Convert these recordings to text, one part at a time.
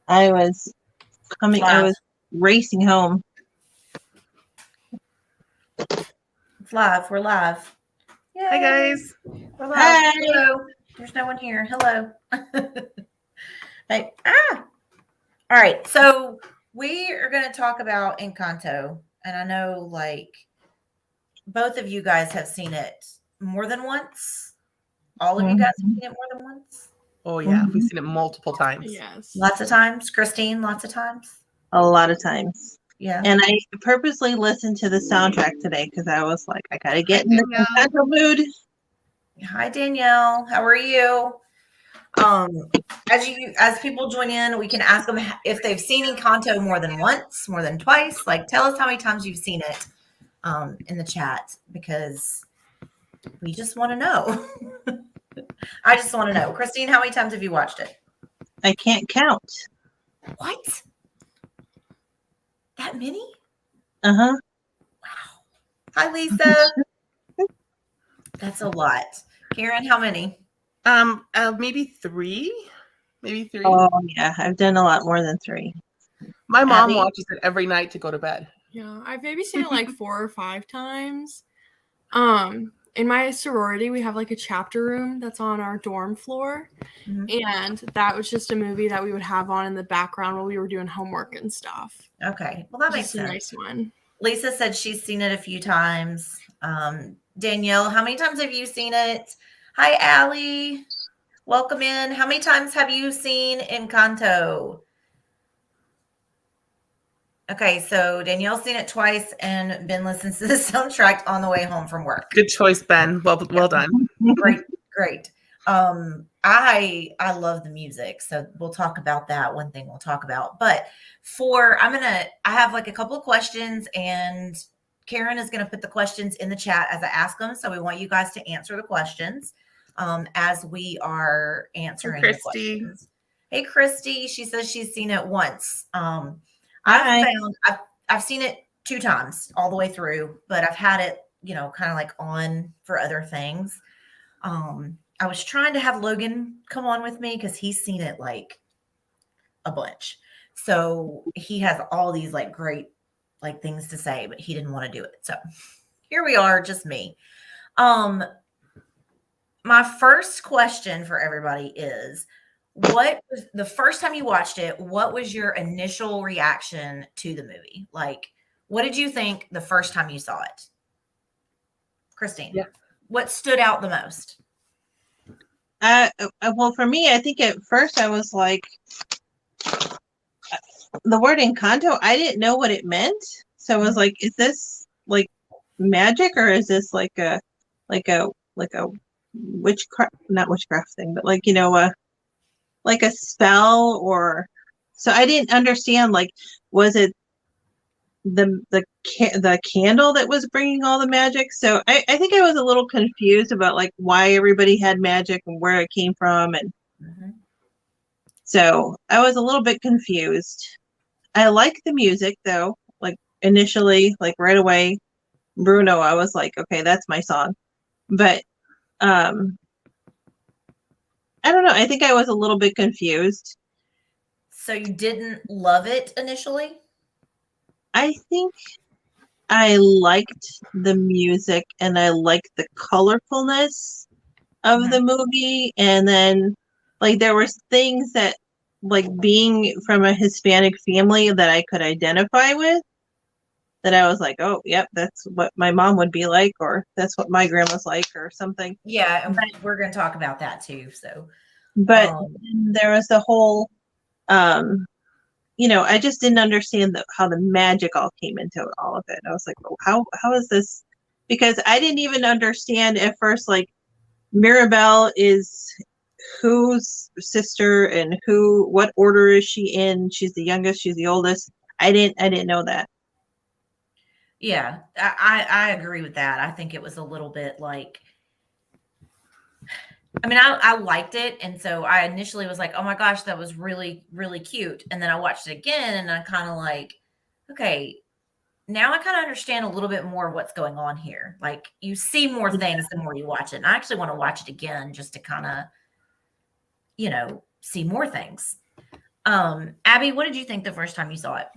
I was I Live. was racing home. It's live. We're live. Yay. Hi, guys. We're live. Hi. Hello. There's no one here. Hello. Hey. All right. So we are going to talk about Encanto. And I know, like, both of you guys have seen it more than once. All of you guys have seen it more than once. Oh, yeah. We've seen it multiple times. Yes. Lots of times. Christine, lots of times. A lot of times. Yeah. And I purposely listened to the soundtrack today because I was like, I gotta get in the Danielle. Encanto mood. Hi, Danielle. How are you? As people join in, we can ask them if they've seen Encanto more than once, more than twice. Like, tell us how many times you've seen it in the chat, because we just want to know. I just want to know. Christine, how many times have you watched it? I can't count. What? That many? Uh-huh. Wow. Hi, Lisa. That's a lot. Karen, how many? Maybe three. Oh yeah, I've done a lot more than 3. My mom Abby? watches it every night to go to bed. Yeah, I've maybe seen it like 4 or 5 times. In my sorority, we have like a chapter room that's on our dorm floor. Mhm. And that was just a movie that we would have on in the background while we were doing homework and stuff. Okay. Well, that makes Just a sense. nice one. Lisa said she's seen it a few times. Danielle, how many times have you seen it? Hi, Allie. Welcome in. How many times have you seen Encanto? Okay, so Danielle's seen it twice, and Ben listens to the soundtrack on the way home from work. Good choice, Ben. Well done. Great. I love the music, so we'll talk about that. One thing we'll talk about, but I have like a couple of questions, and Karen is going to put the questions in the chat as I ask them. So we want you guys to answer the questions as we are answering the Christy. questions. Hey, Christy, she says she's seen it once. Hi. I've seen it 2 times all the way through, but I've had it, kind of like on for other things. I was trying to have Logan come on with me because he's seen it like a bunch. So he has all these like great like things to say, but he didn't want to do it. So here we are, just me. My first question for everybody is, what was the first time you watched it? What was your initial reaction to the movie? Like, what did you think the first time you saw it? Christine, Yeah. What stood out the most? Well, for me, I think at first I was like, the word Encanto, I didn't know what it meant. So I was like, is this like magic, or is this like a witchcraft, not witchcraft thing, but like, like a spell, or so I didn't understand, like, was it the candle that was bringing all the magic? So I think I was a little confused about like why everybody had magic and where it came from, and so I was a little bit confused. I like the music though, like initially, like right away, Bruno, I was like, okay, that's my song. But I don't know, I think I was a little bit confused. So you didn't love it initially? I think I liked the music and I liked the colorfulness of the movie. And then like there were things that, like being from a Hispanic family, that I could identify with, that I was like, oh, yep, that's what my mom would be like, or that's what my grandma's like, or something. Yeah, and we're going to talk about that too. So, But there was the whole, I just didn't understand how the magic all came into all of it. I was like, oh, how is this? Because I didn't even understand at first, like, Mirabelle is whose sister and what order is she in? She's the youngest, she's the oldest. I didn't know that. Yeah, I agree with that. I think it was a little bit like, I mean, I liked it. And so I initially was like, oh my gosh, that was really, really cute. And then I watched it again and I kind of like, okay, now I kind of understand a little bit more what's going on here. Like, you see more things the more you watch it. And I actually want to watch it again just to kind of, see more things. Abby, what did you think the first time you saw it?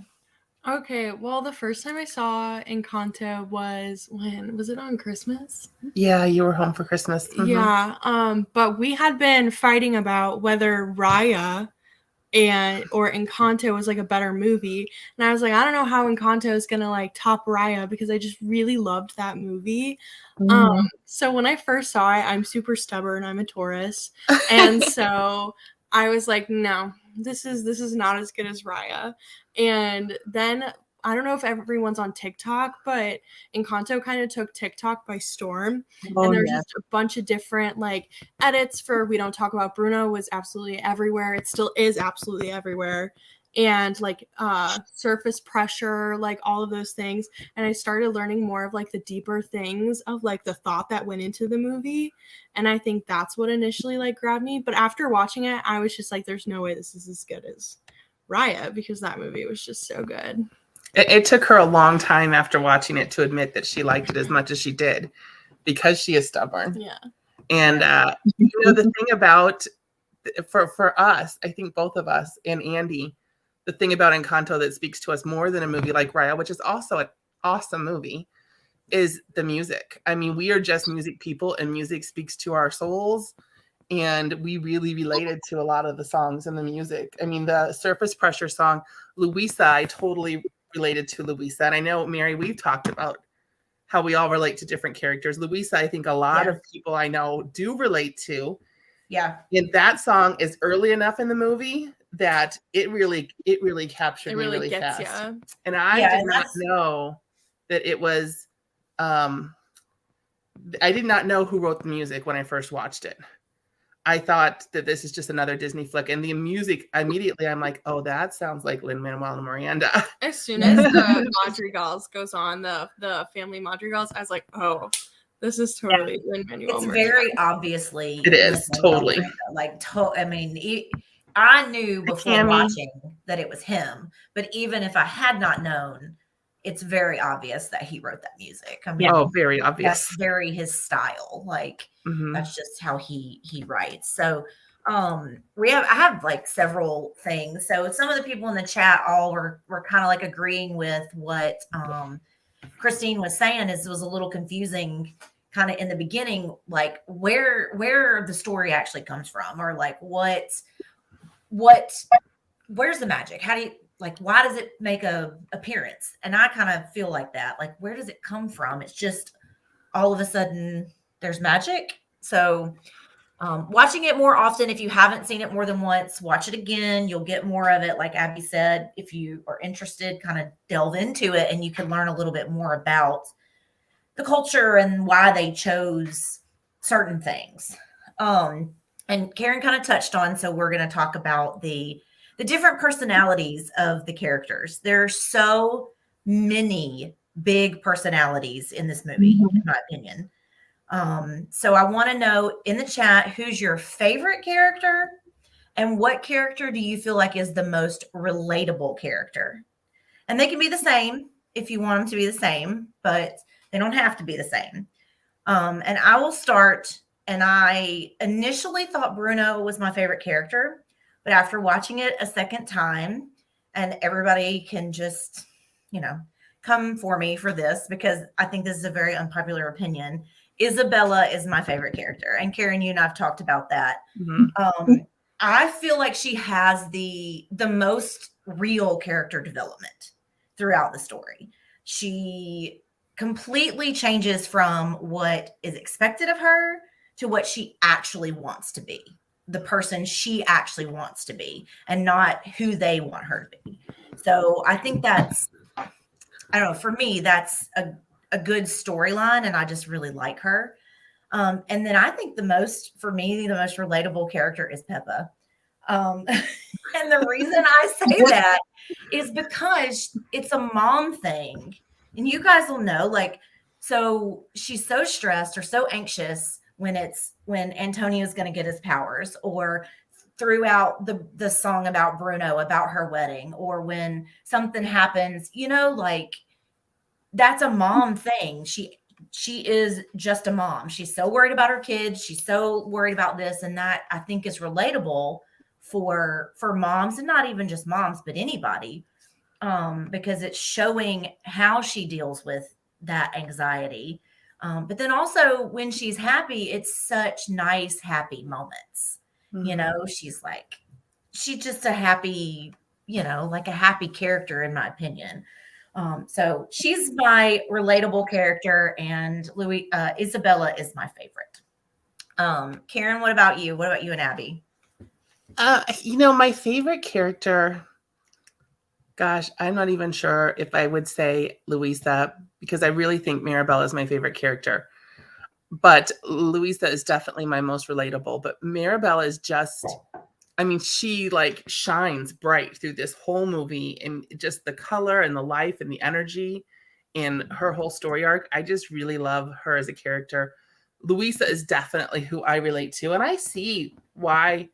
Okay, well, the first time I saw Encanto was when was it on Christmas? Yeah, you were home for Christmas. Mhm. Yeah, but we had been fighting about whether Raya or Encanto was like a better movie, and I was like, I don't know how Encanto is gonna like top Raya because I just really loved that movie. So when I first saw it, I'm super stubborn. I'm a Taurus, and so I was like, no, this is not as good as Raya. And then I don't know if everyone's on TikTok, but Encanto kind of took TikTok by storm. Oh, And there's yeah. just a bunch of different like edits for We Don't Talk About Bruno was absolutely everywhere. It still is absolutely everywhere. And like surface pressure, like all of those things. And I started learning more of like the deeper things of like the thought that went into the movie. And I think that's what initially like grabbed me. But after watching it, I was just like, there's no way this is as good as Raya because that movie was just so good. It took her a long time after watching it to admit that she liked it as much as she did because she is stubborn. Yeah. And the thing about for us, I think both of us and Andy, the thing about Encanto that speaks to us more than a movie like Raya, which is also an awesome movie, is the music. I mean, we are just music people, and music speaks to our souls. And we really related to a lot of the songs and the music. I mean, the Surface Pressure song, Luisa, I totally related to Luisa. And I know, Mary, we've talked about how we all relate to different characters. Luisa, I think a lot of people I know do relate to. Yeah. And that song is early enough in the movie that it really captured me really gets fast. ya. And I did not know that it was I did not know who wrote the music when I first watched it. I thought that this is just another Disney flick, and the music immediately I'm like, oh, that sounds like Lin-Manuel Miranda. As soon as the Madrigals goes on, the family Madrigals, I was like, oh, this is totally Lin-Manuel It's Miranda. very obviously. It is totally. I mean, I knew before watching that it was him, but even if I had not known, it's very obvious that he wrote that music. I mean, very obvious. That's very his style. Like that's just how he writes. So I have like several things. So some of the people in the chat all were kind of like agreeing with what Christine was saying. It was a little confusing kind of in the beginning, like where the story actually comes from, or like where's the magic? How do you why does it make a appearance? And I kind of feel like that. Like, where does it come from? It's just all of a sudden there's magic. So watching it more often, if you haven't seen it more than once, watch it again. You'll get more of it. Like Abby said, if you are interested, kind of delve into it and you can learn a little bit more about the culture and why they chose certain things. And Karen kind of touched on, so we're going to talk about the different personalities of the characters. There's so many big personalities in this movie, in my opinion. So I want to know in the chat, who's your favorite character and what character do you feel like is the most relatable character? And they can be the same if you want them to be the same, but they don't have to be the same. And I will start. And I initially thought Bruno was my favorite character. But after watching it a second time, and everybody can just, come for me for this because I think this is a very unpopular opinion. Isabella is my favorite character. And Karen, you and I have talked about that. I feel like she has the most real character development throughout the story. She completely changes from what is expected of her to what she actually wants to be. The person she actually wants to be and not who they want her to be. So I think that's, I don't know, for me, that's a good storyline and I just really like her. And then I think the most relatable character is Peppa. And the reason I say that is because it's a mom thing. And you guys will know, so she's so stressed or so anxious when Antonio's going to get his powers, or throughout the song about Bruno, about her wedding, or when something happens, that's a mom thing. She is just a mom. She's so worried about her kids. She's so worried about this. And that I think is relatable for moms, and not even just moms, but anybody, because it's showing how she deals with that anxiety. But then also when she's happy, it's such nice, happy moments. You know, she's just a happy, like a happy character, in my opinion. So she's my relatable character, and Isabella is my favorite. Karen, what about you? What about you and Abby? My favorite character, gosh, I'm not even sure if I would say Louisa, because I really think Mirabelle is my favorite character. But Louisa is definitely my most relatable. But Mirabelle is just, she like shines bright through this whole movie, and just the color and the life and the energy and her whole story arc. I just really love her as a character. Louisa is definitely who I relate to. And I see why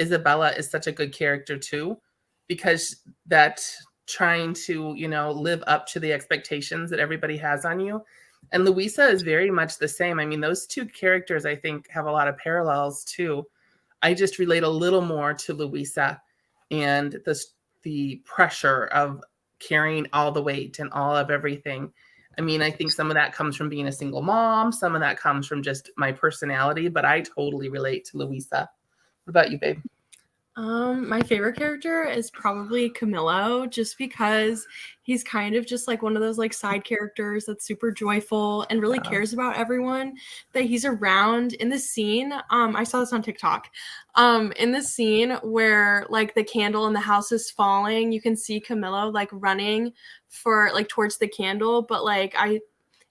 Isabella is such a good character too, because that trying to, live up to the expectations that everybody has on you. And Louisa is very much the same. Those two characters, I think, have a lot of parallels too. I just relate a little more to Louisa and the pressure of carrying all the weight and all of everything. I think some of that comes from being a single mom. Some of that comes from just my personality, but I totally relate to Louisa. What about you, babe? My favorite character is probably Camillo, just because he's kind of just like one of those like side characters that's super joyful and really cares about everyone that he's around. In the scene, I saw this on TikTok. In the scene where like the candle in the house is falling, you can see Camillo like running for like towards the candle, but like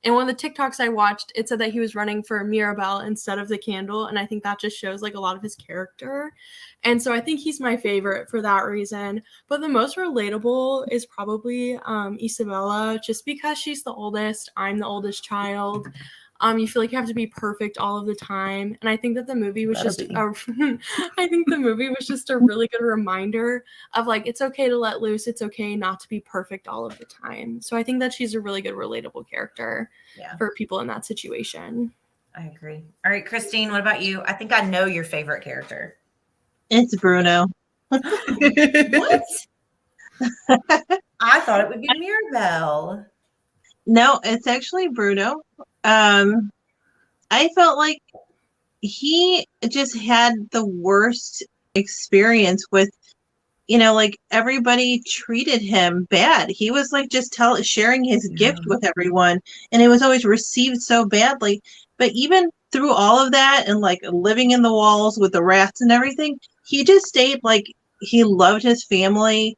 in one of the TikToks I watched, it said that he was running for Mirabelle instead of the candle. And I think that just shows like a lot of his character. And so I think he's my favorite for that reason. But the most relatable is probably Isabella, just because she's the oldest. I'm the oldest child. You feel like you have to be perfect all of the time. And I think that the movie was I think the movie was just a really good reminder of like, it's okay to let loose. It's okay not to be perfect all of the time. So I think that she's a really good relatable character for people in that situation. I agree. All right, Christine, what about you? I think I know your favorite character. It's Bruno. What? I thought it would be Mirabelle. No, it's actually Bruno. I felt like he just had the worst experience with, like everybody treated him bad. He was like just sharing his gift with everyone, and it was always received so badly. But even through all of that and like living in the walls with the rats and everything, he just stayed like he loved his family,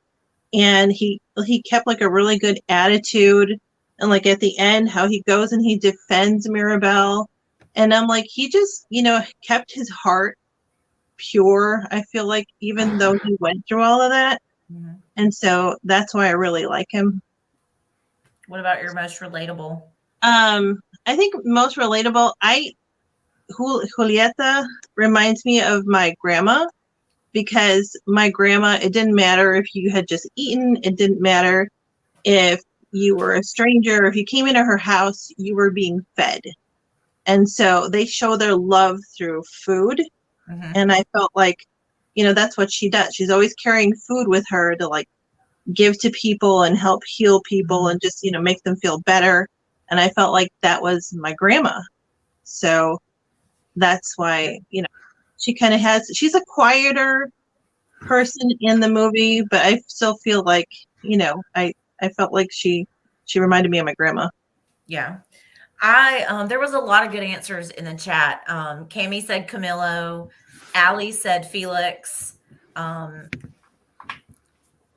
and he kept like a really good attitude. And like at the end, how he goes and he defends Mirabelle. And I'm like, he just, kept his heart pure. I feel like even though he went through all of that. Mm-hmm. And so that's why I really like him. What about your most relatable? I think most relatable, Julieta reminds me of my grandma, because my grandma, it didn't matter if you had just eaten. It didn't matter if you were a stranger, if you came into her house, you were being fed. And so they show their love through food. Mm-hmm. And I felt like, that's what she does. She's always carrying food with her to like give to people and help heal people and just, make them feel better. And I felt like that was my grandma. So that's why, she kind of she's a quieter person in the movie, but I still feel like, I felt like she reminded me of my grandma. Yeah. There was a lot of good answers in the chat. Cami said Camillo. Allie said Felix.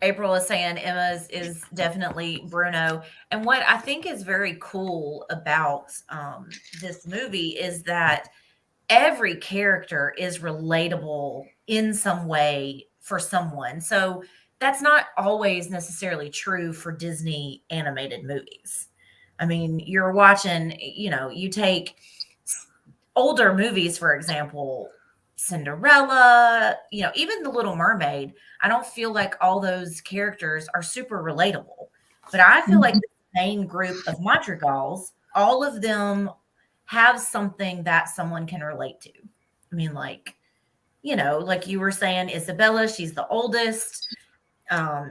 April is saying Emma's is definitely Bruno. And what I think is very cool about this movie is that every character is relatable in some way for someone. So that's not always necessarily true for Disney animated movies. You're watching, you take older movies, for example, Cinderella, even The Little Mermaid. I don't feel like all those characters are super relatable, but I feel like the main group of madrigals, all of them have something that someone can relate to. you know, like you were saying, Isabella, she's the oldest.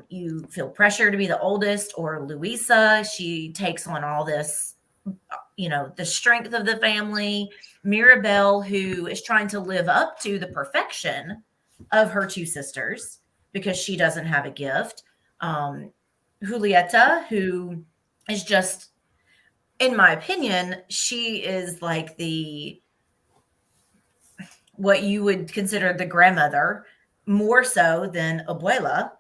You feel pressure to be the oldest, or Louisa, she takes on all this, you know, the strength of the family. Mirabelle, who is trying to live up to the perfection of her two sisters because she doesn't have a gift. Julieta, who is just, in my opinion, she is like what you would consider the grandmother, more so than Abuela.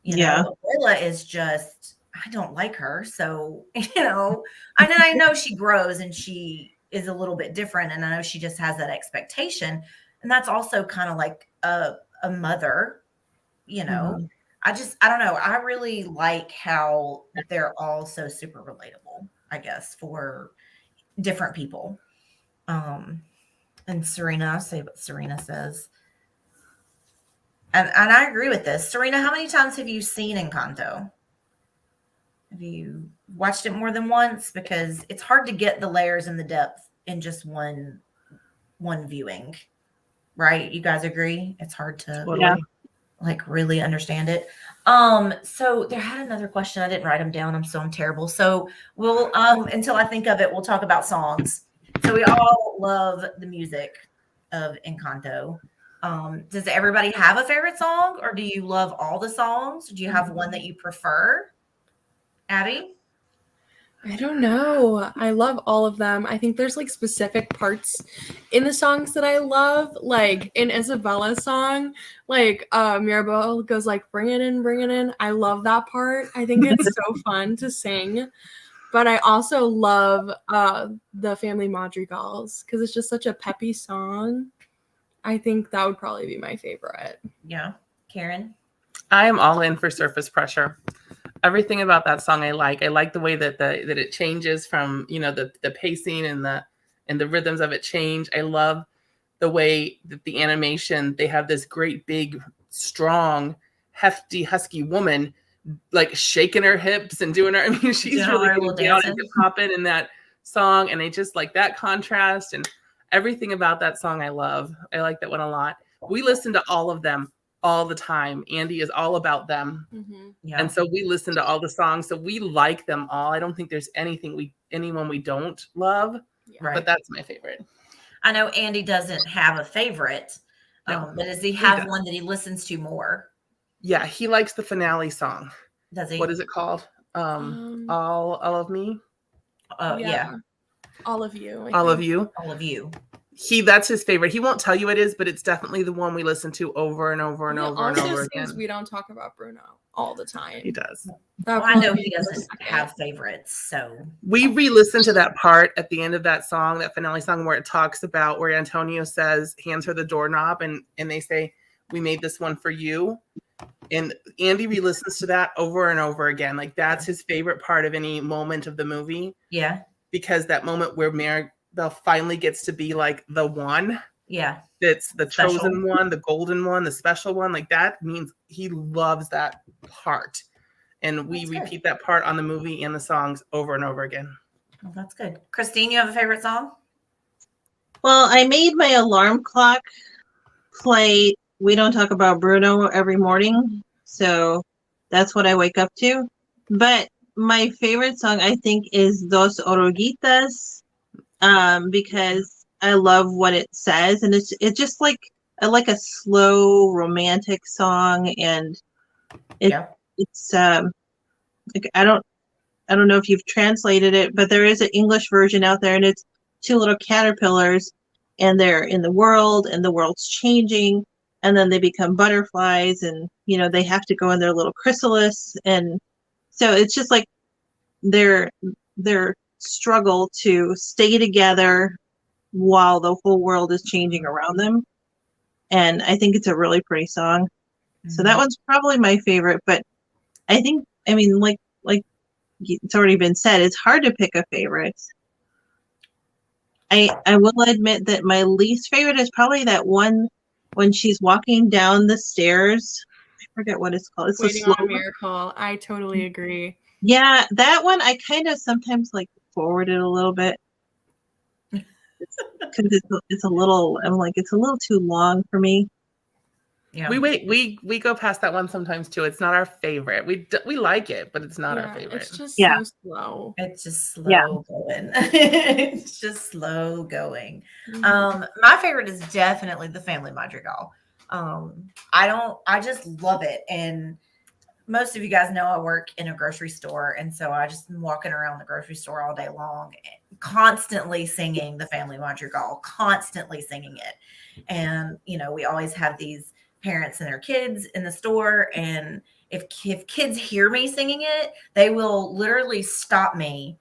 You Yeah. know, Abuela is just, I don't like her. So, you know, I know she grows and she is a little bit different. And I know she just has that expectation. And that's also kind of like a mother, you know. Mhm. I don't know. I really like how they're all so super relatable, I guess, for different people. And Serena, I'll say what Serena says. And I agree with this. Serena, how many times have you seen Encanto? Have you watched it more than once? Because it's hard to get the layers and the depth in just one viewing, right? You guys agree? It's hard to Yeah. like really understand it. So there had another question. I didn't write them down. I'm terrible. So we'll until I think of it, we'll talk about songs. So we all love the music of Encanto. Does everybody have a favorite song, or do you love all the songs? Do you have one that you prefer? Abby? I don't know. I love all of them. I think there's like specific parts in the songs that I love. Like in Isabella's song, like Mirabelle goes like, bring it in, bring it in. I love that part. I think it's so fun to sing. But I also love the Family Madrigals because it's just such a peppy song. I think that would probably be my favorite. Yeah. Karen? I am all in for Surface Pressure. Everything about that song I like. I like the way that that it changes from, you know, the pacing and the rhythms of it change. I love the way that the animation, they have this great big strong hefty husky woman like shaking her hips and doing her, I mean, she's Doing really her getting little down and dancing. popping in that song, and I just like that contrast and everything about that song I love. I like that one a lot. We listen to all of them all the time. Andy is all about them. Mm-hmm. Yeah. And so we listen to all the songs. So we like them all. I don't think there's anyone we don't love, Right. but that's my favorite. I know Andy doesn't have a favorite, No, but does he he have does. one that he listens to more? Yeah, he likes the finale song. Does he? What is it called? All of me. Yeah. All of you. All of you. All of you. That's his favorite. He won't tell you it is, but it's definitely the one we listen to over and over and over and over again. We don't talk about Bruno all the time. He does. Well, I know he doesn't have favorites, so we re-listened to that part at the end of that song, that finale song, where it talks about where Antonio hands her the doorknob, and they say, "We made this one for you." And Andy re-listens to that over and over again. Like that's his favorite part of any moment of the movie. Yeah. Because that moment where Maribel finally gets to be like the one. Yeah. That's the chosen one, the golden one, the special one. Like that means he loves that part. And we repeat that part on the movie and the songs over and over again. Well, that's good. Christine, you have a favorite song? Well, I made my alarm clock play We Don't Talk About Bruno every morning. So that's what I wake up to. But my favorite song, I think, is Dos Oruguitas, because I love what it says. And it's just like a slow romantic song. And it's like, I don't know if you've translated it, but there is an English version out there, and it's two little caterpillars, and they're in the world, and the world's changing, and then they become butterflies, and you know they have to go in their little chrysalis, and so it's just like their struggle to stay together while the whole world is changing around them. And I think it's a really pretty song. So that one's probably my favorite, but I mean, like it's already been said, it's hard to pick a favorite. I will admit that my least favorite is probably that one when she's walking down the stairs. I forget what it's called. It's Waiting on a Miracle. I totally agree. Yeah, that one I kind of sometimes like forward it a little bit. Because it's a little, I'm like, it's a little too long for me. You know, We go past that one sometimes too. It's not our favorite. We like it, but it's not our favorite. It's just Yeah. so slow. it's just slow Yeah. going. It's just slow going. Mhm. My favorite is definitely the Family Madrigal. I just love it. And most of you guys know I work in a grocery store. And so I just am walking around the grocery store all day long, constantly singing the Family Madrigal, constantly singing it. And, you know, we always have these parents and their kids in the store. And if kids hear me singing it, they will literally stop me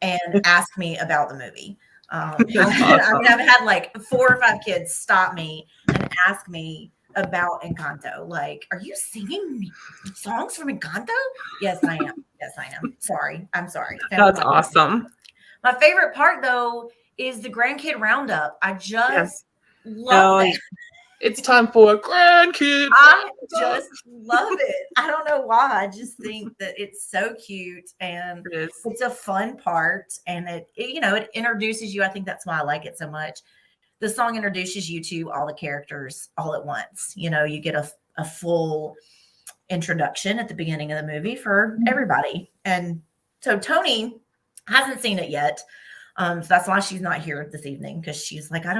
and ask me about the movie. That's awesome. I've had like 4 or 5 kids stop me and ask me about Encanto. Like, are you singing songs from Encanto? Yes, I am. Yes, I am. Sorry. I'm sorry. That's awesome. My favorite part, though, is the grandkid roundup. I just Yes. love that. It's time for a grandkid. I just love it. I don't know why. I just think that it's so cute and It is. it's a fun part. And it introduces you. I think that's why I like it so much. The song introduces you to all the characters all at once. You know, you get a full introduction at the beginning of the movie for everybody. And so Tony hasn't seen it yet. So that's why she's not here this evening, because she's like, I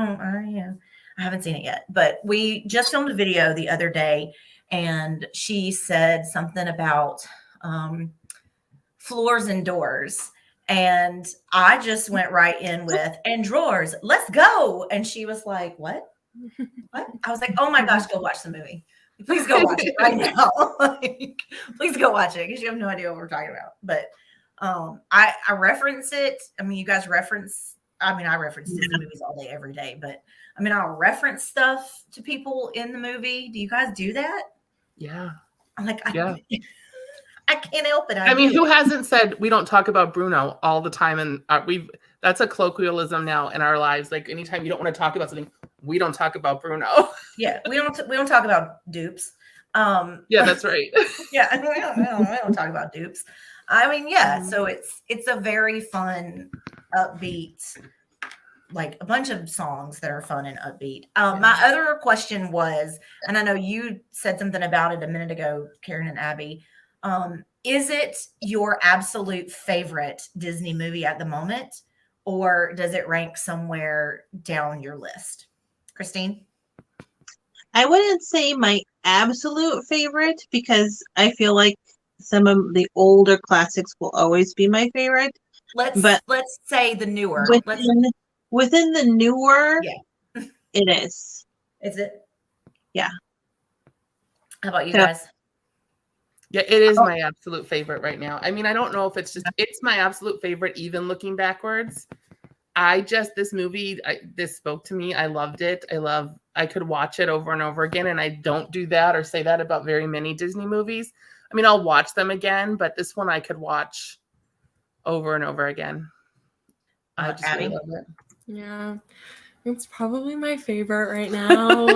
haven't seen it yet. But we just filmed a video the other day, and she said something about floors and doors. And I just went right in with, and drawers, let's go. And she was like, what? What? I was like, oh my gosh, go watch the movie. Please go watch it right now. Like, please go watch it, because you have no idea what we're talking about. But I reference it. I mean, you guys reference, I reference Disney movies all day, every day. But I mean, I'll reference stuff to people in the movie. Do you guys do that? Yeah. I'm like, Yeah. I can't help it. I mean, who hasn't said we don't talk about Bruno all the time? And that's a colloquialism now in our lives. Like, anytime you don't want to talk about something, we don't talk about Bruno. Yeah, we don't talk about dupes. Yeah, that's right. Yeah, we don't talk about dupes. I mean, yeah. So it's a very fun, upbeat, like a bunch of songs that are fun and upbeat. My other question was, and I know you said something about it a minute ago, Karen and Abby. Is it your absolute favorite Disney movie at the moment, or does it rank somewhere down your list? Christine? I wouldn't say my absolute favorite, because I feel like some of the older classics will always be my favorite. Let's say the newer. Within the newer, Yeah. it is. Is it? Yeah. How about you So- guys? Yeah, it is my absolute favorite right now. I mean, I don't know if it's my absolute favorite, even looking backwards. This movie, this spoke to me. I loved it. I could watch it over and over again. And I don't do that or say that about very many Disney movies. I mean, I'll watch them again, but this one I could watch over and over again. I just really love it. Yeah, it's probably my favorite right now.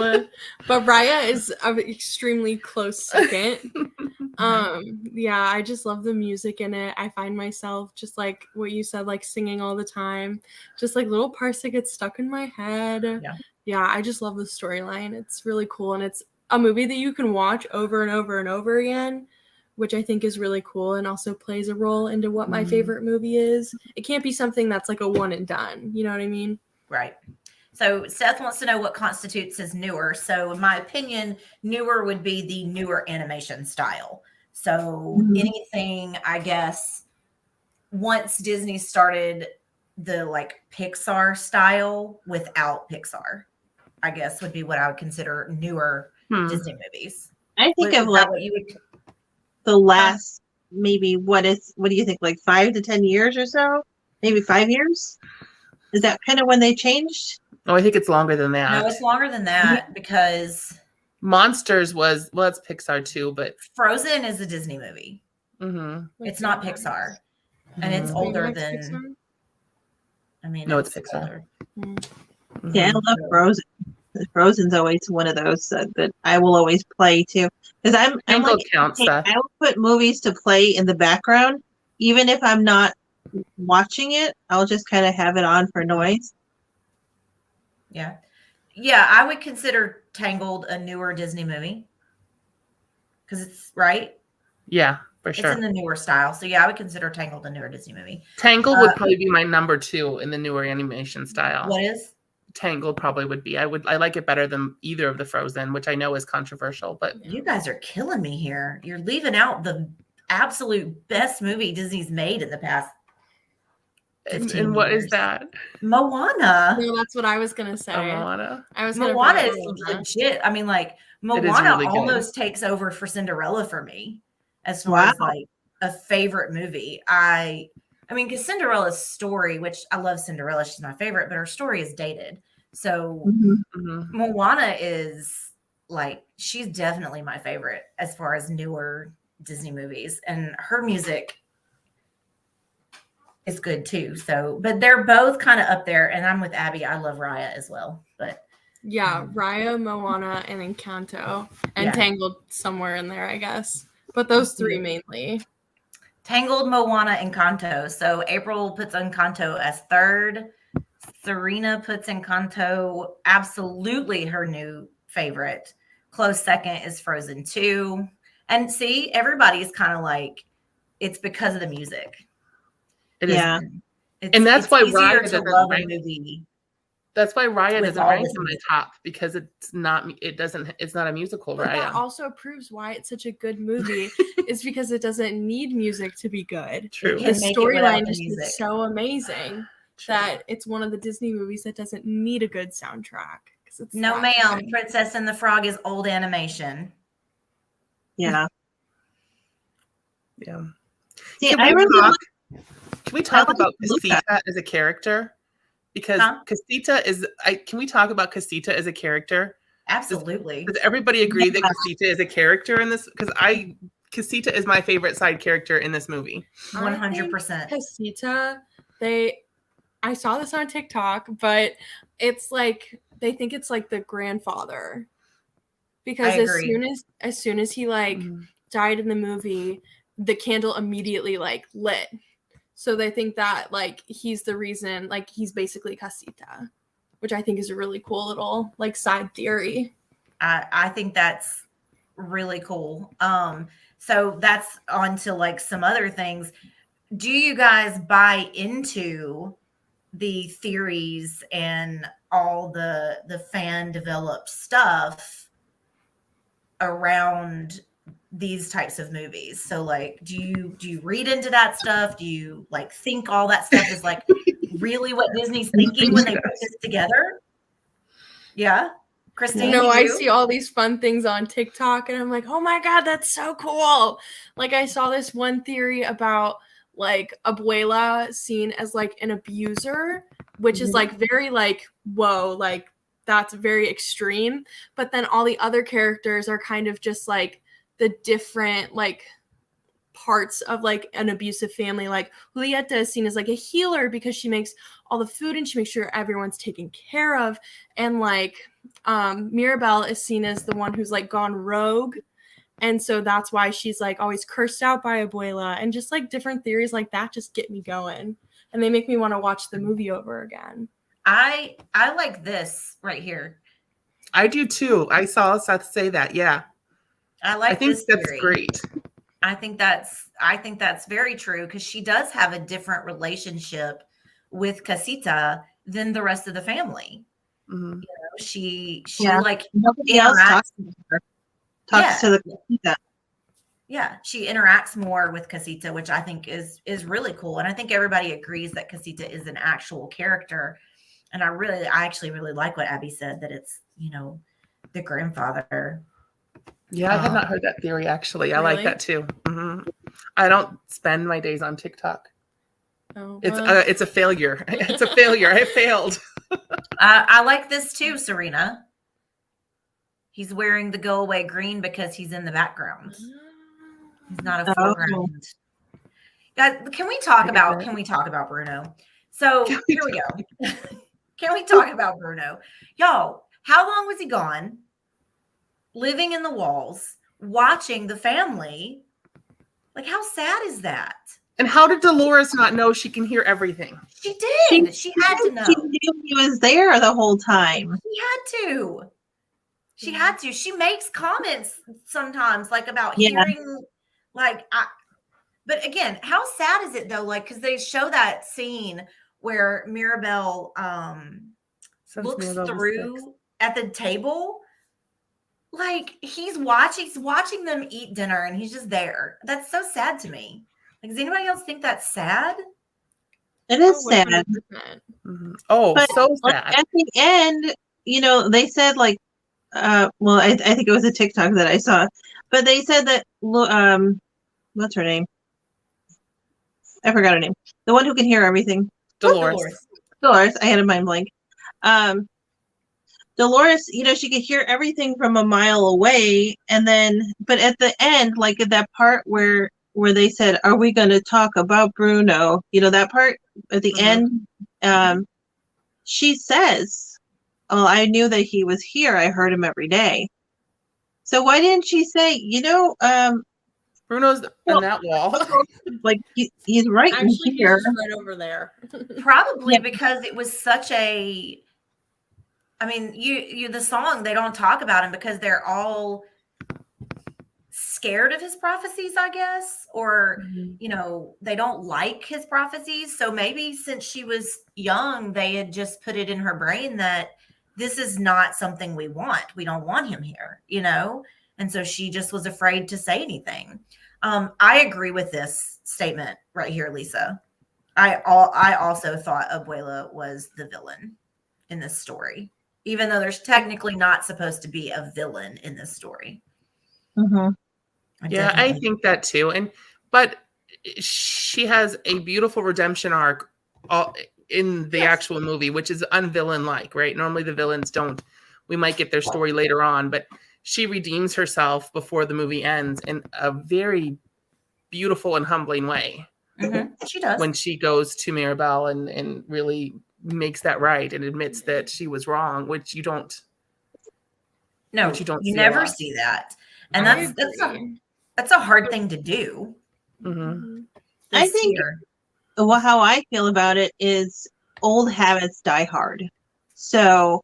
But Raya is an extremely close second. Yeah, I just love the music in it. I find myself, just like what you said, like singing all the time, just like little parts that get stuck in my head. Yeah, I just love the storyline. It's really cool, and it's a movie that you can watch over and over and over again, which I think is really cool, and also plays a role into what my favorite movie is. It can't be something that's like a one and done. You know what I mean? Right. So Seth wants to know what constitutes as newer. So in my opinion, newer would be the newer animation style. So anything, I guess, once Disney started the like Pixar style without Pixar, I guess would be what I would consider newer Disney movies. I think of like what you would the last, maybe what do you think, like 5 to 10 years or so? Maybe 5 years? Is that kind of when they changed? Oh, I think it's longer than that. No, it's longer than that, because Monsters was, well, that's Pixar too, but Frozen is a Disney movie. It's not Pixar. And it's older than Pixar? I mean, No, it's Pixar. Yeah, I love Frozen. Frozen's always one of those that I will always play too. Because I'm like, count stuff. I will put movies to play in the background, even if I'm not watching it. I'll just kind of have it on for noise. Yeah. Yeah, I would consider Tangled a newer Disney movie because it's right. Yeah, for It's sure. in the newer style. So yeah, I would consider Tangled a newer Disney movie. Tangled would probably be my number 2 in the newer animation style. What is? Tangled probably would be. I like it better than either of the Frozen, which I know is controversial, but You guys are killing me here. You're leaving out the absolute best movie Disney's made in the past 15 and what is years. that? Moana. No, that's what I was gonna say. Moana. I was gonna Moana bring up is Moana. legit. I mean, like It is Moana really good. almost takes over for Cinderella for me as far as Wow. like a favorite movie. I mean, because Cinderella's story, which I love Cinderella, she's my favorite, but her story is dated. So Mhm. Mhm. Moana is like she's definitely my favorite as far as newer Disney movies, and her music is good too. So, but they're both kind of up there, and I'm with Abby. I love Raya as well, but Yeah, Raya, Moana, and Encanto, and Yeah. Tangled somewhere in there, I guess. But those three mainly. Tangled, Moana, Encanto. So April puts Encanto as third. Serena puts Encanto absolutely her new favorite. Close second is Frozen 2. And see, everybody's kind of like, it's because of the music. It is. Yeah. And that's why easier Raya to doesn't love a rank. movie. That's why Raya with doesn't all rank this in my music. top, because it's not a musical But that Raya. also proves why it's such a good movie is because it doesn't need music to be good. True. Can The make it without storyline the is music. just so amazing that it's one of the Disney movies that doesn't need a good soundtrack. 'Cause it's No, that ma'am. good. Princess and the Frog is old animation. Yeah. Yeah. See, Can I we really talk, like can we talk like about Luca. Casita as a character? Because Huh? Casita is can we talk about Casita as a character? Absolutely. Does everybody agree that Yeah. Casita is a character in this? Because Casita is my favorite side character in this movie. I think 100%. Casita, I saw this on TikTok, but it's like they think it's like the grandfather. Because I agree. as soon as he like died in the movie, the candle immediately like lit. So they think that like he's the reason, like he's basically Casita, which I think is a really cool little like side theory. I think that's really cool. So that's on to like some other things. Do you guys buy into the theories and all the fan developed stuff around these types of movies? So like do you read into that stuff? Do you like think all that stuff is like really what Disney's thinking when they put this together? Yeah. Christine, No, you I do? see all these fun things on TikTok and I'm like, oh my God, that's so cool. Like I saw this one theory about like Abuela seen as like an abuser, which is like very like, whoa, like that's very extreme. But then all the other characters are kind of just like the different like parts of like an abusive family. Like Julieta is seen as like a healer because she makes all the food and she makes sure everyone's taken care of. And like Mirabelle is seen as the one who's like gone rogue. And so that's why she's like always cursed out by Abuela, and just like different theories like that just get me going. And they make me want to watch the movie over again. I like this right here. I do too. I saw Seth say that. Yeah. I think this that's theory. great. I think that's very true because she does have a different relationship with Casita than the rest of the family. Mhm. You know, she Yeah. like Nobody else interacts. talks to her. Talks to the Casita. Yeah, she interacts more with Casita, which I think is really cool. And I think everybody agrees that Casita is an actual character. And I actually really like what Abby said, that it's, you know, the grandfather. Yeah, I had not heard that theory actually. I like Really? that too. Mhm. I don't spend my days on TikTok. Oh, It's a failure. It's a failure. I failed. I like this too, Serena. He's wearing the go away green because he's in the background. He's not a foreground. Guys, can we talk about Bruno? So here we go. Can we talk about Bruno? Y'all, how long was he gone? Living in the walls, watching the family. Like, how sad is that? And how did Dolores not know she can hear everything? She did. She had to know. She knew he was there the whole time. She had to. She had to. She makes comments sometimes, like about Yeah. hearing, like, but again, how sad is it though? Like, because they show that scene where Mirabelle Since looks Mirabelle was through six. at the table, like he's watching them eat dinner, and he's just there. That's so sad to me. Like, does anybody else think that's sad? It is Oh, sad. 100%. Mhm. Oh, But, so like, sad. at the end, they said like, well, I think it was a TikTok that I saw, but they said that, what's her name? I forgot her name. The one who can hear everything. Dolores. Dolores. I had a mind blank. Dolores, she could hear everything from a mile away, and then, but at the end, like at that part where they said, "Are we going to talk about Bruno?" That part at the Mhm. end, she says, "Oh, I knew that he was here. I heard him every day." So why didn't she say, Bruno's well, on that wall. like he's right in Actually, he's here? just right over there. Probably Yeah. because it was such a. I mean, you the song, they don't talk about him because they're all scared of his prophecies, I guess, or they don't like his prophecies. So maybe since she was young, they had just put it in her brain that this is not something we want. We don't want him here, and so she just was afraid to say anything. I agree with this statement right here, Lisa. I also thought Abuela was the villain in this story, even though there's technically not supposed to be a villain in this story. Mm-hmm. Yeah, I think that too. But she has a beautiful redemption arc in the actual movie, which is unvillain-like, right? Normally the villains don't. We might get their story later on, but she redeems herself before the movie ends in a very beautiful and humbling way. Mm-hmm. She does. When she goes to Mirabelle and really makes that right and admits that she was wrong, which you don't. No, which you don't. you see never see that, and that's a hard thing to do. Mm-hmm. I think how I feel about it is old habits die hard. So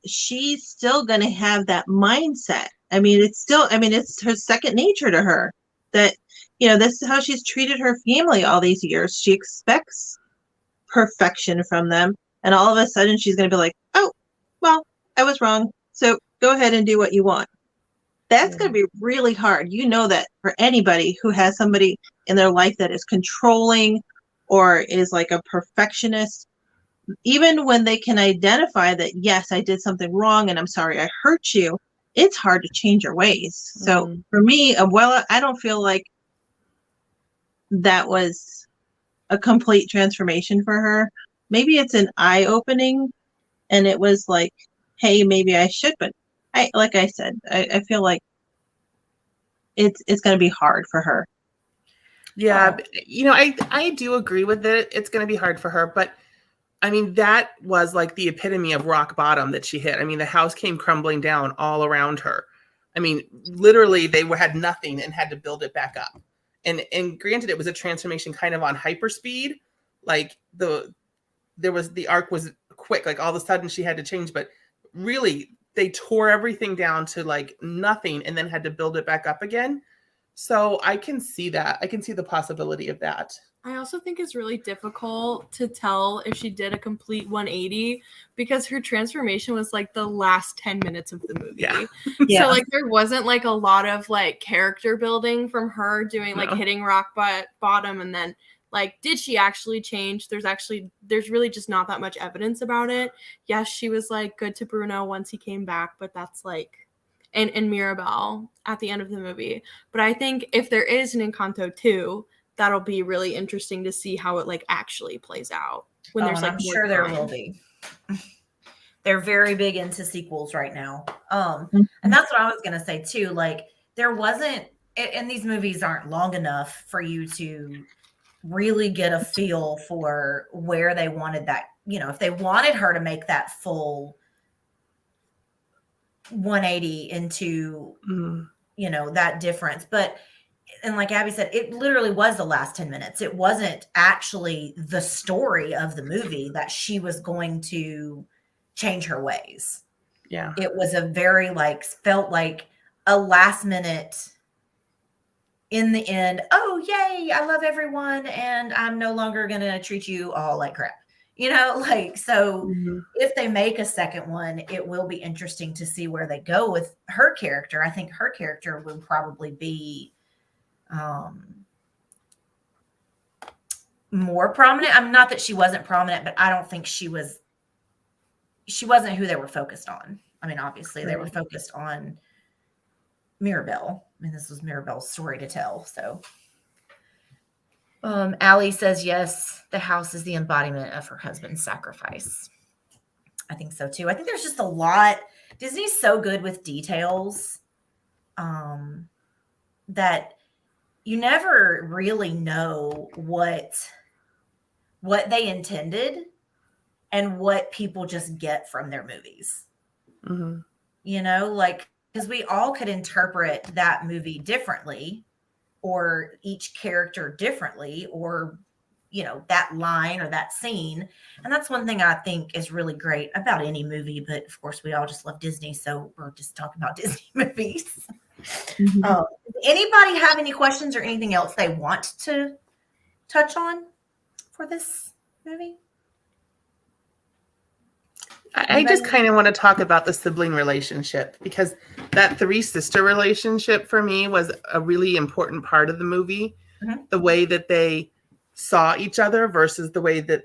she's still going to have that mindset. I mean, it's her second nature to her that, this is how she's treated her family all these years. She expects perfection from them. And all of a sudden she's going to be like, oh, well, I was wrong. So go ahead and do what you want. That's going to be really hard. That for anybody who has somebody in their life that is controlling or is like a perfectionist, even when they can identify that, yes, I did something wrong and I'm sorry I hurt you, it's hard to change your ways. So for me, Abuela, I don't feel like that was a complete transformation for her. Maybe it's an eye-opening and it was like, hey, maybe I should, but like I said, I feel like it's going to be hard for her. Yeah, I do agree with it. It's going to be hard for her, but I mean, that was like the epitome of rock bottom that she hit. I mean, the house came crumbling down all around her. I mean, literally, they had nothing and had to build it back up. And granted, it was a transformation kind of on hyperspeed. Like the arc was quick. Like all of a sudden, she had to change. But really, they tore everything down to like nothing and then had to build it back up again. So I can see that. I can see the possibility of that. I also think it's really difficult to tell if she did a complete 180 because her transformation was like the last 10 minutes of the movie. Yeah. So like there wasn't like a lot of like character building from her doing like hitting rock bottom and then like did she actually change? There's really just not that much evidence about it. Yes, she was like good to Bruno once he came back, but that's like and Mirabelle at the end of the movie. But I think if there is an Encanto 2, that'll be really interesting to see how it like actually plays out when there's like I'm sure there will be. They're very big into sequels right now. And that's what I was going to say too. Like there wasn't, and these movies aren't long enough for you to really get a feel for where they wanted that, if they wanted her to make that full 180 into, that difference. But and like Abby said, it literally was the last 10 minutes. It wasn't actually the story of the movie that she was going to change her ways. Yeah. It was a very like, felt like a last minute in the end. Oh, yay. I love everyone. And I'm no longer going to treat you all like crap. You know, like, so Mhm. if they make a second one, it will be interesting to see where they go with her character. I think her character will probably be more prominent. I'm not that she wasn't prominent, but I don't think she wasn't who they were focused on. I mean, obviously they were Right. focused on Mirabelle. I mean, this was Mirabelle's story to tell. So Allie says, yes, the house is the embodiment of her husband's sacrifice. I think so too. I think there's just a lot. Disney's so good with details that you never really know what they intended and what people just get from their movies. Mhm. You know, like, because we all could interpret that movie differently, or each character differently, or, you know, that line or that scene. And that's one thing I think is really great about any movie. But of course, we all just love Disney. So we're just talking about Disney movies. Mhm. Anybody have any questions or anything else they want to touch on for this movie? I just kind of want to talk about the sibling relationship, because that three sister relationship for me was a really important part of the movie. Mhm. The way that they saw each other versus the way that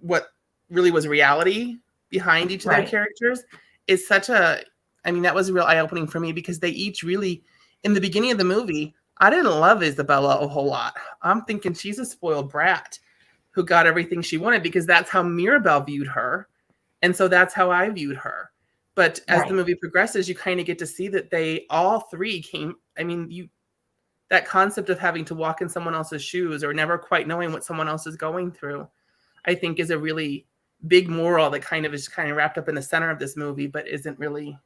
what really was reality behind each of their Right. characters is such a, I mean, that was real eye-opening for me, because they each really, in the beginning of the movie, I didn't love Isabella a whole lot. I'm thinking she's a spoiled brat who got everything she wanted, because that's how Mirabelle viewed her. And so that's how I viewed her. But as Right. the movie progresses, you kind of get to see that they all three came. I mean, that concept of having to walk in someone else's shoes or never quite knowing what someone else is going through, I think is a really big moral that kind of is kind of wrapped up in the center of this movie, but isn't really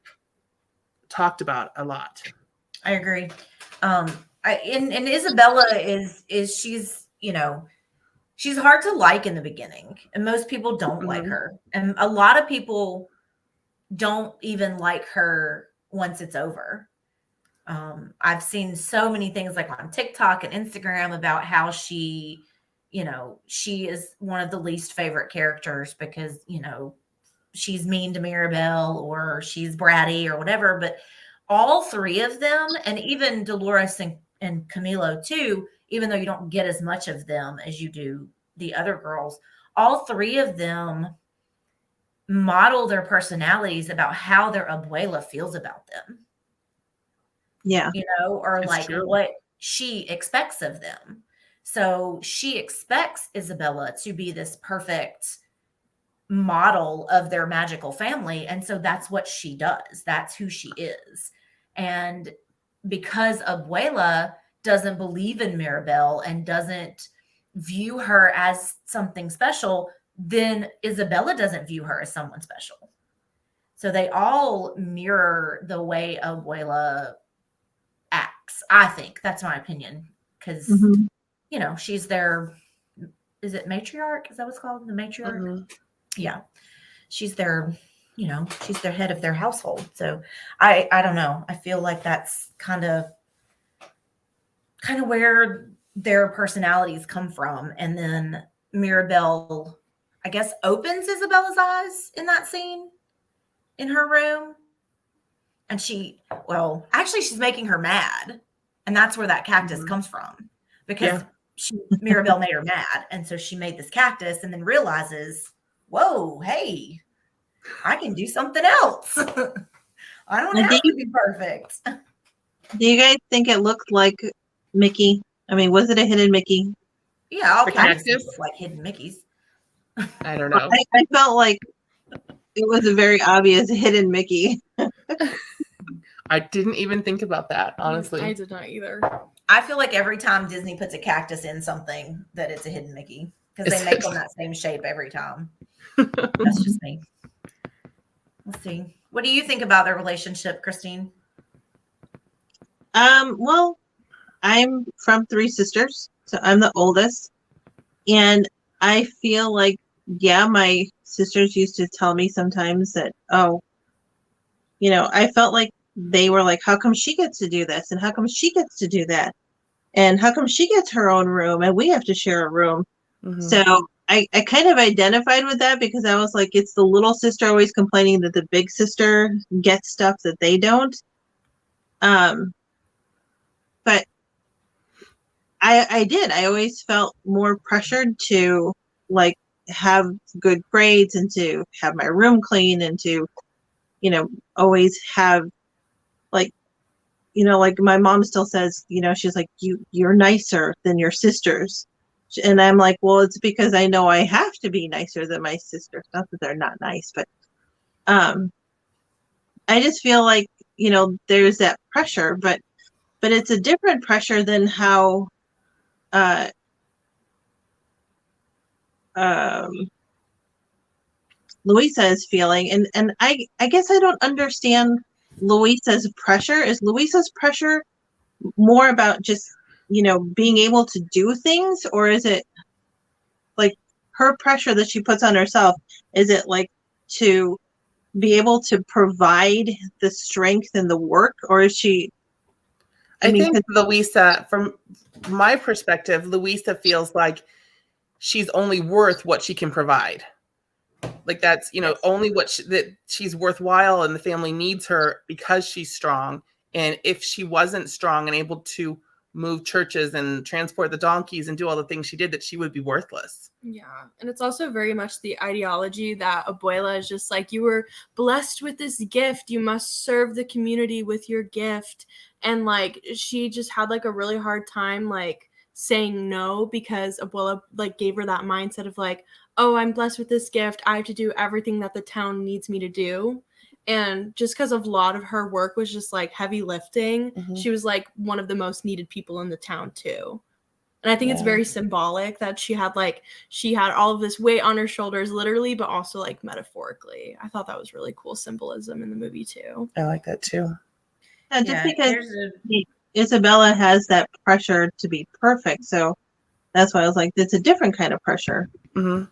talked about a lot. I agree. And Isabella is she's, you know, she's hard to like in the beginning, and most people don't like Mhm. her. And a lot of people don't even like her once it's over. I've seen so many things like on TikTok and Instagram about how she, you know, she is one of the least favorite characters because, you know, she's mean to Mirabelle or she's bratty or whatever. But all three of them, and even Dolores and Camilo too, even though you don't get as much of them as you do the other girls, all three of them model their personalities about how their abuela feels about them, Yeah. you know, or It's like true. what she expects of them. So she expects Isabella to be this perfect model of their magical family. And so that's what she does. That's who she is. And because Abuela doesn't believe in Mirabelle and doesn't view her as something special, then Isabella doesn't view her as someone special. So they all mirror the way Abuela acts. I think that's my opinion. Because, Mhm. you know, she's their, is it matriarch? Is that what's called? The matriarch? Mhm. Yeah. She's their, you know, she's their head of their household. So I don't know. I feel like that's kind of where their personalities come from. And then Mirabelle, I guess, opens Isabella's eyes in that scene in her room. And well, actually she's making her mad. And that's where that cactus Mhm. comes from, because Yeah. Mirabelle made her mad. And so she made this cactus and then realizes, whoa, hey, I can do something else. I don't And have to be perfect. do you guys think it looked like Mickey? I mean, was it a hidden Mickey? Yeah, all The cactuses cactus? look like hidden Mickeys. I don't know. I felt like it was a very obvious hidden Mickey. I didn't even think about that, honestly. I did not either. I feel like every time Disney puts a cactus in something, that it's a hidden Mickey, because they make them that same shape every time. That's just me. Let's see. What do you think about their relationship, Christine? Well, I'm from three sisters, so I'm the oldest. And I feel like, yeah, my sisters used to tell me sometimes that, oh, I felt like they were like, how come she gets to do this? And how come she gets to do that? And how come she gets her own room and we have to share a room? Mhm. So I kind of identified with that because I was like, it's the little sister always complaining that the big sister gets stuff that they don't. But I did. I always felt more pressured to like have good grades and to have my room clean and to, always have like, like my mom still says, she's like, you're nicer than your sisters. And I'm like, well, it's because I know I have to be nicer than my sisters. Not that they're not nice, but I just feel like, there's that pressure, but it's a different pressure than how uh um Louisa is feeling. And I guess I don't understand Louisa's pressure. Is Louisa's pressure more about just, being able to do things, or is it like her pressure that she puts on herself? Is it like to be able to provide the strength and the work, or is she? I mean, think Louisa, from my perspective, Louisa feels like she's only worth what she can provide. Like that's, only that she's worthwhile and the family needs her because she's strong. And if she wasn't strong and able to move churches and transport the donkeys and do all the things she did, that she would be worthless. Yeah. And it's also very much the ideology that Abuela is just like, you were blessed with this gift. You must serve the community with your gift. And like, she just had like a really hard time, like saying no, because Abuela like gave her that mindset of like, oh, I'm blessed with this gift. I have to do everything that the town needs me to do. And just because of a lot of her work was just like heavy lifting, she was like one of the most needed people in the town too. And I think it's very symbolic that she had all of this weight on her shoulders, literally, but also like metaphorically. I thought that was really cool symbolism in the movie too. I like that too. just because Isabella has that pressure to be perfect, so that's why I was like, it's a different kind of pressure. Mm-hmm.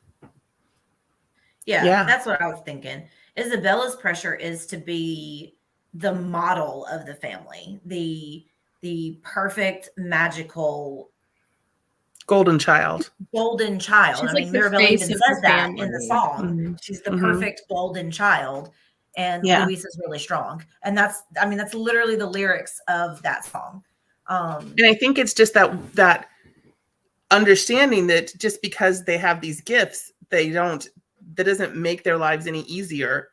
Yeah, that's what I was thinking. Isabella's pressure is to be the model of the family, the perfect, magical golden child. She's I mean, Mirabelle even says that in the song. Mm-hmm. She's the perfect golden child, and Louisa's really strong. And that's literally the lyrics of that song. And I think it's just that understanding that just because they have these gifts, that doesn't make their lives any easier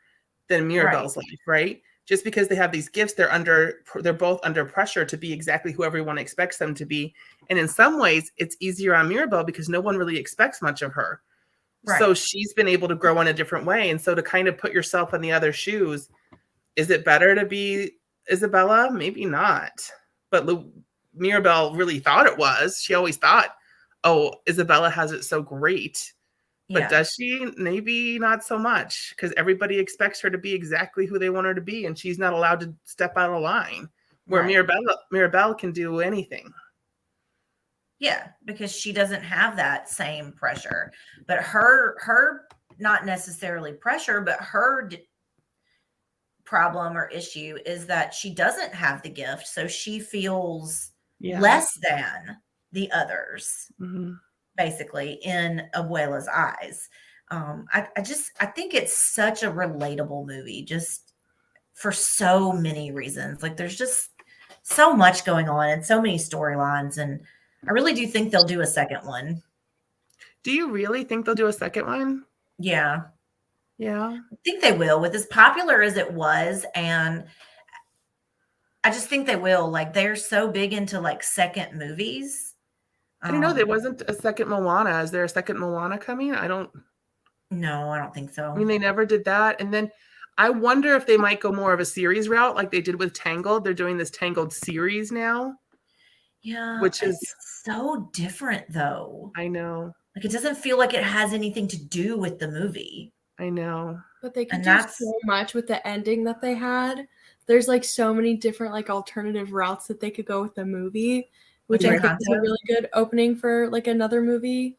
than Mirabelle's life, right? Just because they have these gifts, they're both under pressure to be exactly who everyone expects them to be. And in some ways, it's easier on Mirabelle because no one really expects much of her. Right. So she's been able to grow in a different way. And so to kind of put yourself in the other shoes, is it better to be Isabella? Maybe not. But Mirabelle really thought it was. She always thought, oh, Isabella has it so great. But does she? Maybe not so much, because everybody expects her to be exactly who they want her to be, and she's not allowed to step out of line, where Mirabelle can do anything. Yeah, because she doesn't have that same pressure. But her not necessarily pressure, but her problem or issue is that she doesn't have the gift, so she feels less than the others. Mm-hmm. Basically in Abuela's eyes. I think it's such a relatable movie, just for so many reasons. Like there's just so much going on and so many storylines, and I really do think they'll do a second one. Do you really think they'll do a second one? Yeah. I think they will, with as popular as it was, and I just think they will. Like they're so big into like second movies. I don't know. There wasn't a second Moana. Is there a second Moana coming? No, I don't think so. I mean, they never did that. And then I wonder if they might go more of a series route like they did with Tangled. They're doing this Tangled series now. Yeah. Which is so different though. I know. Like it doesn't feel like it has anything to do with the movie. I know. But they could do so much with the ending that they had. There's like so many different like alternative routes that they could go with the movie, which With I think is a Encanto? really good opening for like another movie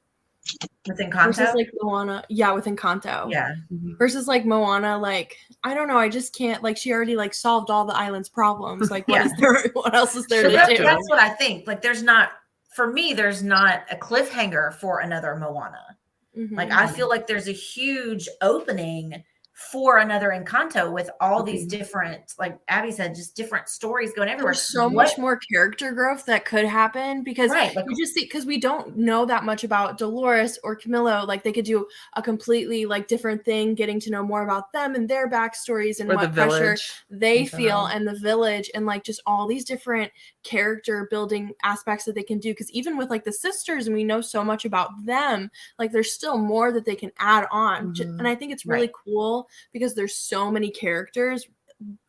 With versus Encanto? like Moana. Yeah, with Encanto. Yeah. Versus like Moana, like I don't know, I just can't, like she already like solved all the island's problems. Like what Yeah. is there? What else is there So to But do? that's what I think. Like there's not, for me, there's not a cliffhanger for another Moana. Mhm. Like I feel like there's a huge opening for another Encanto with all these different, like Abby said, just different stories going everywhere. There's so What- much more character growth that could happen because Right, like- you just see, because we don't know that much about Dolores or Camilo. Like they could do a completely like different thing, getting to know more about them and their backstories and Or the what pressure village. they in feel general. and the village and like just all these different character building aspects that they can do. Because even with like the sisters, and we know so much about them, like there's still more that they can add on. And I think it's really cool because there's so many characters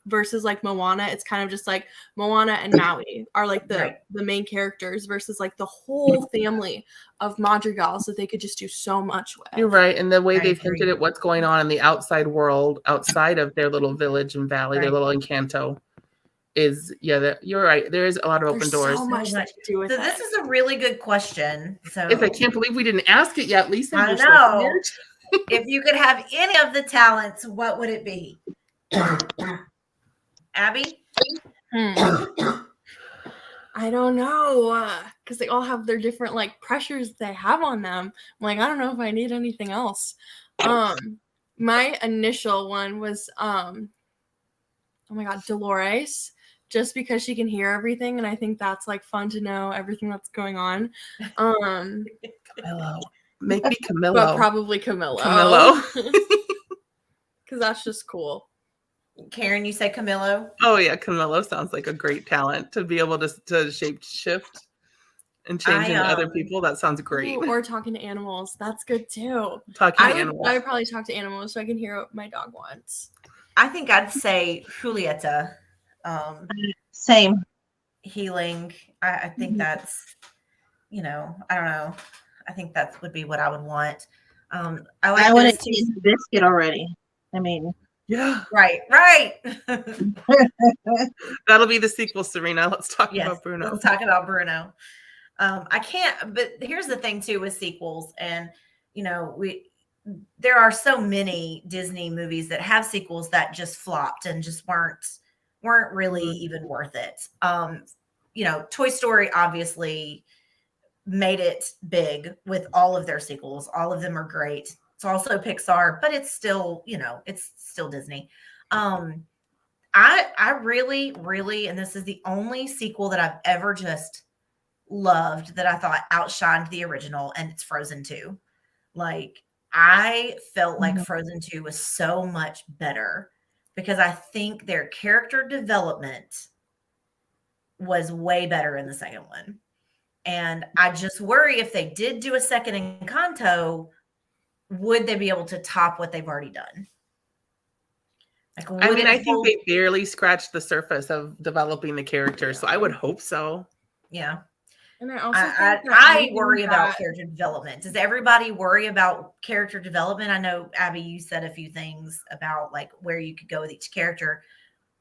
versus like Moana. It's kind of just like Moana and Maui are like the main characters versus like the whole family of Madrigals that they could just do so much with. You're right. And the way I they've agree. hinted at what's going on in the outside world, outside of their little village and valley, their Right. little Encanto, is, you're right. There is a lot of open There's doors. so much they could do with So it. this is a really good question. So I can't believe we didn't ask it yet, Lisa. I You're so know. weird. If you could have any of the talents, what would it be? Abby? I don't know, because they all have their different like pressures they have on them. I'm like, I don't know if I need anything else. My initial one was oh my god, Dolores, just because she can hear everything, and I think that's like fun to know everything that's going on. Camillo. Make me Camillo. But probably Camillo. Camillo. Because that's just cool. Karen, you say Camillo? Oh yeah, Camillo sounds like a great talent to be able to shape shift and change into other people. That sounds great. Ooh, or talking to animals. That's good too. Talking to I animals. would probably talk to animals so I can hear what my dog wants. I think I'd say Julieta. Same. Healing. I think that's, I don't know. I think that would be what I would want. I like I want to this eat too. the biscuit already. I mean, Yeah. Right. That'll be the sequel, Serena. Let's talk Yes, about Bruno. let's talk about Bruno. I can't, but here's the thing too with sequels, and there are so many Disney movies that have sequels that just flopped and just weren't really even worth it. Toy Story obviously made it big with all of their sequels. All of them are great. It's also Pixar, but it's still, it's still Disney. I really, really, and this is the only sequel that I've ever just loved that I thought outshined the original, and it's Frozen 2. Like, I felt like Frozen 2 was so much better because I think their character development was way better in the second one. And I just worry if they did do a second Encanto, would they be able to top what they've already done? Like, I think they barely scratched the surface of developing the character, so I would hope so. Yeah. And I also I worry about character development. Does everybody worry about character development? I know, Abby, you said a few things about like where you could go with each character.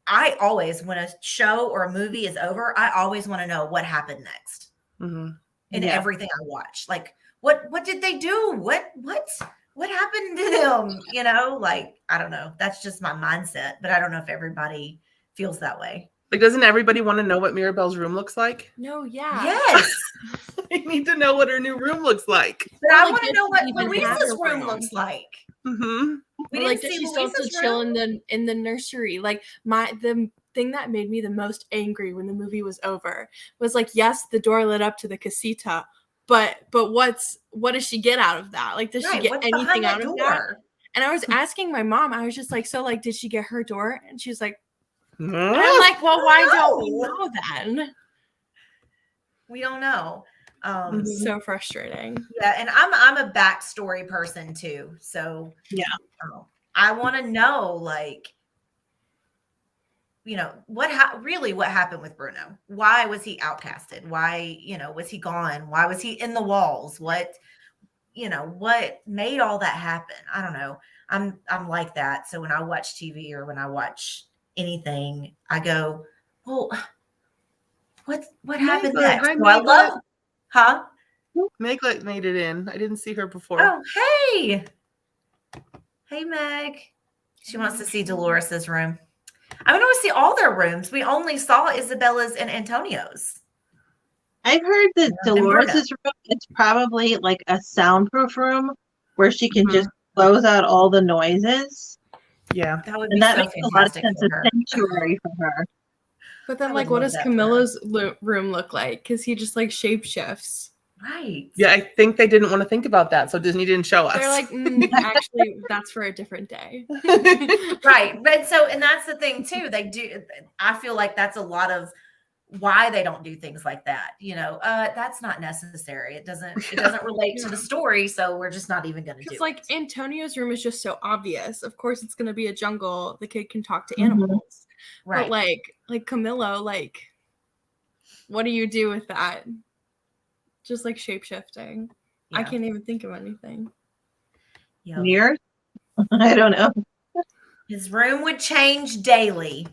I always, when a show or a movie is over, I always want to know what happened next in everything I watch. Like, what did they do? What happened to them? Like, I don't know. That's just my mindset, but I don't know if everybody feels that way. Like, doesn't everybody want to know what Mirabelle's room looks like? No, yeah. Yes. I need to know what her new room looks like. But I like, want to did know what she even Louisa's have a room room? looks like. Mm-hmm. We Or, like, didn't did see she still Louisa's chill room. in the nursery? Like the thing that made me the most angry when the movie was over was like, yes, the door lit up to the casita, but what does she get out of that? Like, does she get What's anything behind out that of that? door? And I was asking my mom, I was just like, so like, did she get her door? And she was like, and I'm Mm-hmm. like, well, why don't we know then? We don't know. So frustrating. Yeah, and I'm a backstory person too. So Yeah. I want to know, like, what happened with Bruno? Why was he outcasted? Why, was he gone? Why was he in the walls? What made all that happen? I don't know. I'm like that. So when I watch TV or when I watch anything, I go, well, What happened Meglet. next? Hi, Oh, I love, Meglet. huh? Meglet made it in. I didn't see her before. Oh, hey. Hey, Meg. She wants to see Dolores's room. I want to see all their rooms. We only saw Isabella's and Antonio's. I've heard that And Bruno. Dolores's room, it's probably like a soundproof room where she can Mhm. just close out all the noises. Yeah. That would be And that so makes a lot of fantastic sense, for a her. sanctuary for her. But then, I like, would what love does that for her. Camilo's room look like? Because he just like shapeshifts. Right. Yeah, I think they didn't want to think about that, so Disney didn't show us. They're like, actually, that's for a different day. Right. But so, and that's the thing too. They do. I feel like that's a lot of why they don't do things like that. That's not necessary. It doesn't relate to the story. So we're just not even going to do Because it. like Antonio's room is just so obvious. Of course, it's gonna be a jungle. The kid can talk to Mhm. animals. Right. But like Camillo, like, what do you do with that? Just like shape shifting. I Yeah. can't even think of anything. Yep. Mirrors? I don't know. His room would change daily.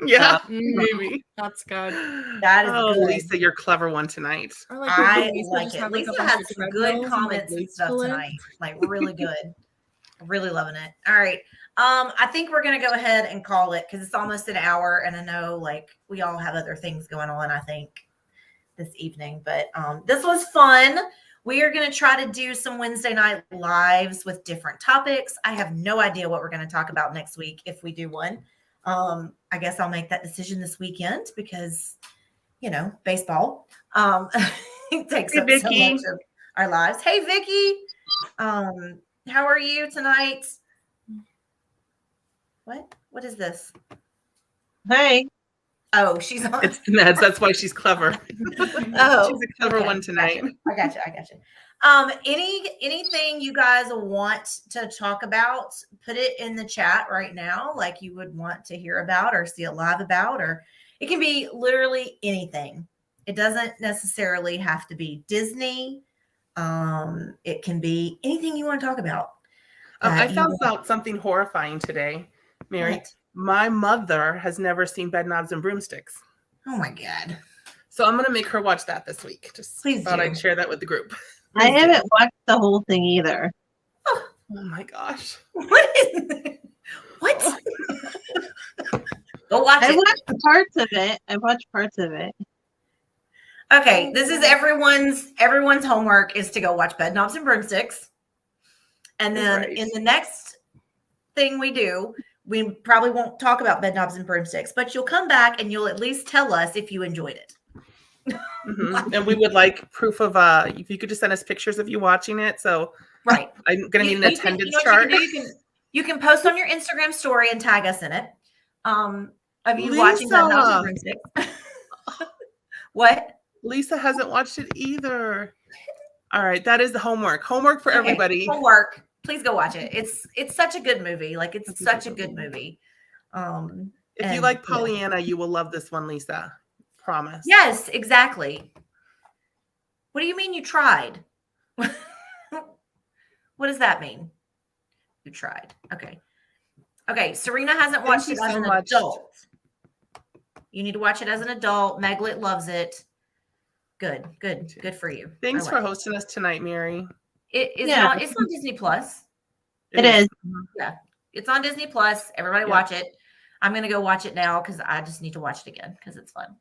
Yeah, Mm, maybe. That's good. That is Oh, good. Lisa, you're clever one tonight. Or like I maybe Lisa like just it. have, like, a Lisa bunch had of some treadmills good and, comments and weights stuff to lift. tonight. Like really good. Really loving it. All right. I think we're gonna go ahead and call it because it's almost an hour, and I know like we all have other things going on, I think, this evening. But this was fun. We are gonna try to do some Wednesday night lives with different topics. I have no idea what we're gonna talk about next week if we do one. I guess I'll make that decision this weekend because baseball it takes Hey, up so Vicky. much of our lives. Hey, Vicky. How are you tonight? What is this? Hey, Oh, she's on. It's the meds. That's why she's clever. Oh, She's a clever okay. one tonight. I gotcha. Anything you guys want to talk about, put it in the chat right now, like you would want to hear about or see it live about, or it can be literally anything. It doesn't necessarily have to be Disney. It can be anything you want to talk about. I that you found want- out something horrifying today, Mary. What? My mother has never seen Bedknobs and Broomsticks. Oh my God. So I'm going to make her watch that this week. Just Please thought do. I'd share that with the group. I haven't watched the whole thing either. Oh my gosh. What is what? Go watch I it. watched parts of it. I watched parts of it. Okay, this is everyone's homework is to go watch Bedknobs and Broomsticks. And then Right. in the next thing we do, we probably won't talk about Bedknobs and Broomsticks, but you'll come back and you'll at least tell us if you enjoyed it. Mhm. And we would like proof of if you could just send us pictures of you watching it. So Right. I'm gonna need an attendance what chart. You can do? You can post on your Instagram story and tag us in it. Of you watching Lisa. Bedknobs and Broomsticks. What? Lisa hasn't watched it either. All right, that is the homework. Homework for Okay, everybody. homework. Please go watch it. It's such a good movie. Like it's such a good movie. If you and, like yeah. Pollyanna, you will love this one, Lisa. Promise. Yes, exactly. What do you mean you tried? What does that mean? You tried. Okay. Okay. Serena hasn't Thank watched you it as so an much. adult. You need to watch it as an adult. Meglet loves it. Good for you. Thanks I for like hosting us tonight, Mary. it. Yeah. It's on Disney Plus. It is. It's on Disney Plus. Everybody Yeah. watch it. I'm gonna go watch it now because I just need to watch it again because it's fun.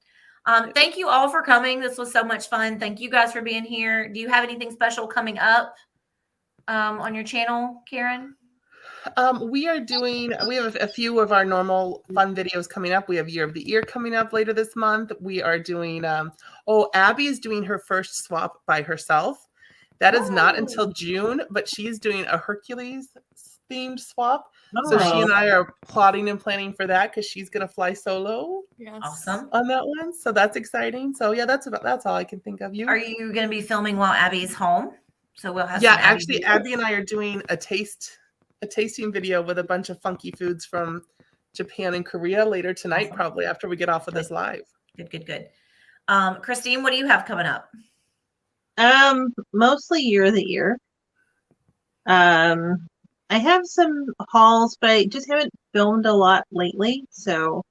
Thank you all for coming. This was so much fun. Thank you guys for being here. Do you have anything special coming up on your channel, Karen? We have a few of our normal fun videos coming up. We have Year of the Ear coming up later this month. We are doing Abby is doing her first swap by herself. That is not until June, but she's doing a Hercules themed swap. So she and I are plotting and planning for that because she's gonna fly solo Yes. Awesome. on that one. So that's exciting. So yeah, that's all I can think of. You Are you going to be filming while Abby's home? So we'll have yeah, some Abby actually, videos? Abby and I are doing a tasting video with a bunch of funky foods from Japan and Korea later tonight, Awesome. probably after we get off of this live. Good. Christine, what do you have coming up? Mostly Year of the Year. I have some hauls, but I just haven't filmed a lot lately, so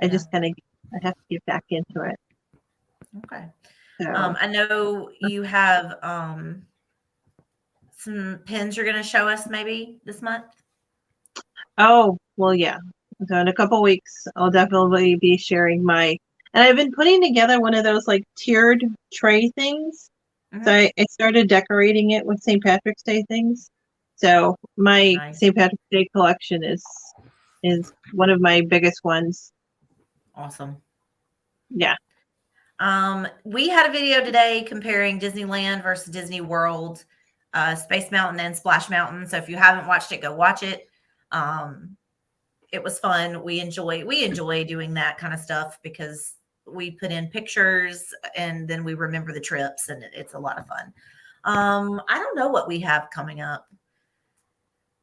I just I have to get back into it. Okay. So, I know you have some pins you're going to show us maybe this month. oh, well, yeah. So in a couple weeks, I'll definitely be sharing my, and I've been putting together one of those like tiered tray things. So Mhm. I started decorating it with St. Patrick's Day things. So my Nice. St. Patrick's Day collection is one of my biggest ones. Awesome. Yeah. We had a video today comparing Disneyland versus Disney World, Space Mountain and Splash Mountain. So if you haven't watched it, go watch it. It was fun. We enjoy doing that kind of stuff because we put in pictures and then we remember the trips, and it's a lot of fun. I don't know what we have coming up.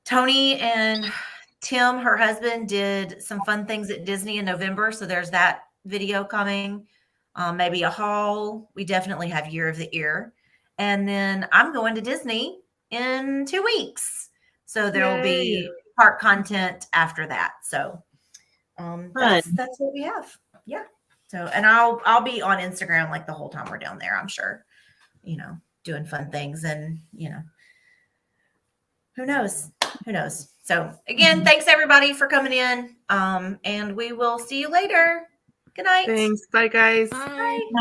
Tony and Tim, her husband, did some fun things at Disney in November. So there's that video coming. Maybe a haul. We definitely have Year of the Ear. And then I'm going to Disney in 2 weeks. So there will be park content after that. So that's what we have. Yeah. So, and I'll be on Instagram like the whole time we're down there, I'm sure, doing fun things, and who knows? So again, thanks everybody for coming in. And we will see you later. Good night. Thanks. Bye, guys. Bye. Bye.